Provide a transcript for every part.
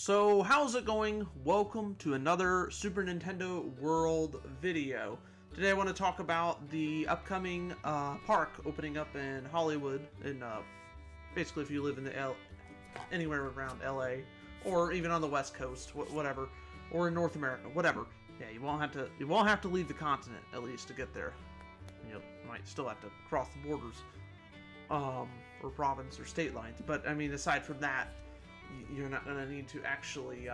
So how's it going? Welcome to another Super Nintendo World video. Today I want to talk about the upcoming park opening up in Hollywood, in basically if you live in the anywhere around LA, or even on the West Coast, whatever, or in North America, whatever. Yeah, you won't have to leave the continent at least to get there. You might still have to cross the borders, or province or state lines. But I mean, aside from that, you're not going to need to actually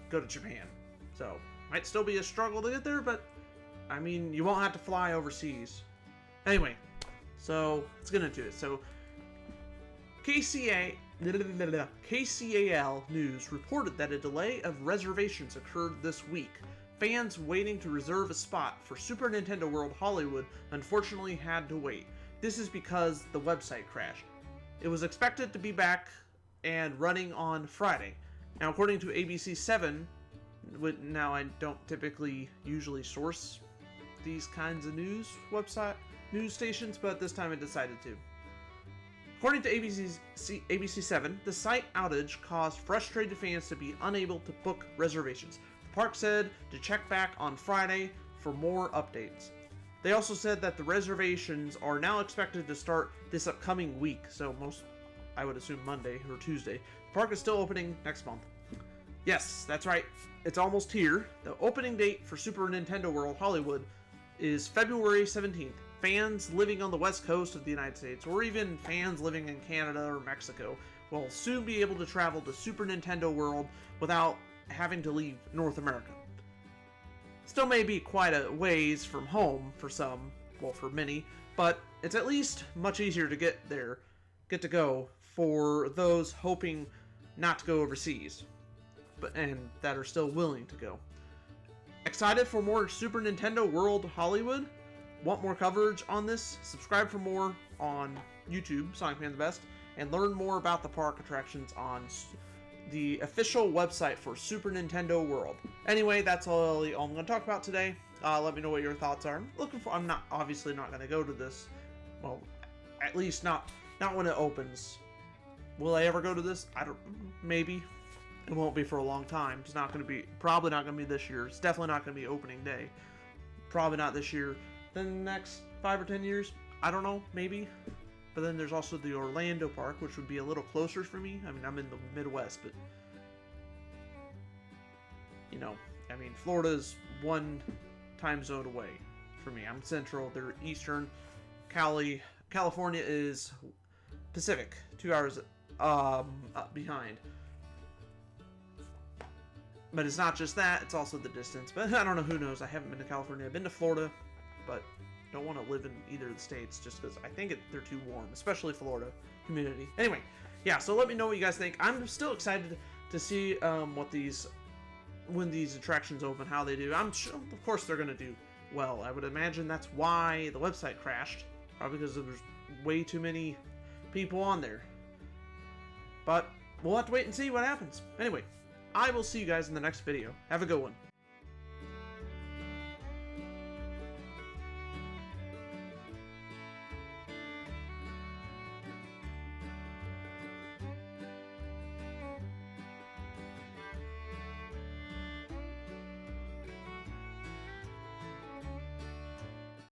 go to Japan. So, might still be a struggle to get there, but, I mean, you won't have to fly overseas. Anyway, so, let's get into it. So, KCAL News reported that a delay of reservations occurred this week. Fans waiting to reserve a spot for Super Nintendo World Hollywood unfortunately had to wait. This is because the website crashed. It was expected to be back and running on Friday. Now, according to ABC7, now I don't usually source these kinds of news stations, but this time I decided to. According to ABC7, the site outage caused frustrated fans to be unable to book reservations. The park said to check back on Friday for more updates. They also said that the reservations are now expected to start this upcoming week, so I would assume Monday or Tuesday. The park is still opening next month. Yes, that's right. It's almost here. The opening date for Super Nintendo World Hollywood is February 17th. Fans living on the west coast of the United States, or even fans living in Canada or Mexico, will soon be able to travel to Super Nintendo World without having to leave North America. Still may be quite a ways from home for some, well, for many, but it's at least much easier to get to go for those hoping not to go overseas, and that are still willing to go. Excited for more Super Nintendo World Hollywood? Want more coverage on this? Subscribe for more on YouTube, Sonic Man's Best, and learn more about the park attractions on the official website for Super Nintendo World. Anyway, that's all I'm going to talk about today. Let me know what your thoughts are. I'm obviously not going to go to this. Well, at least not when it opens. Will I ever go to this? Maybe. It won't be for a long time. It's probably not going to be this year. It's definitely not going to be opening day. Probably not this year. Then the next 5 or 10 years, I don't know, maybe. But then there's also the Orlando park, which would be a little closer for me. I mean, I'm in the Midwest, but Florida's one time zone away for me. I'm central, they're eastern. California is Pacific, 2 hours behind. But it's not just that, it's also the distance. But I don't know, who knows? I haven't been to California. I've been to Florida, but don't want to live in either of the states just because I think they're too warm, especially Florida community. Anyway, yeah, so let me know what you guys think. I'm still excited to see when these attractions open, how they do. I'm sure, of course, they're going to do well. I would imagine that's why the website crashed. Probably because there's way too many people on there. But we'll have to wait and see what happens. Anyway, I will see you guys in the next video. Have a good one.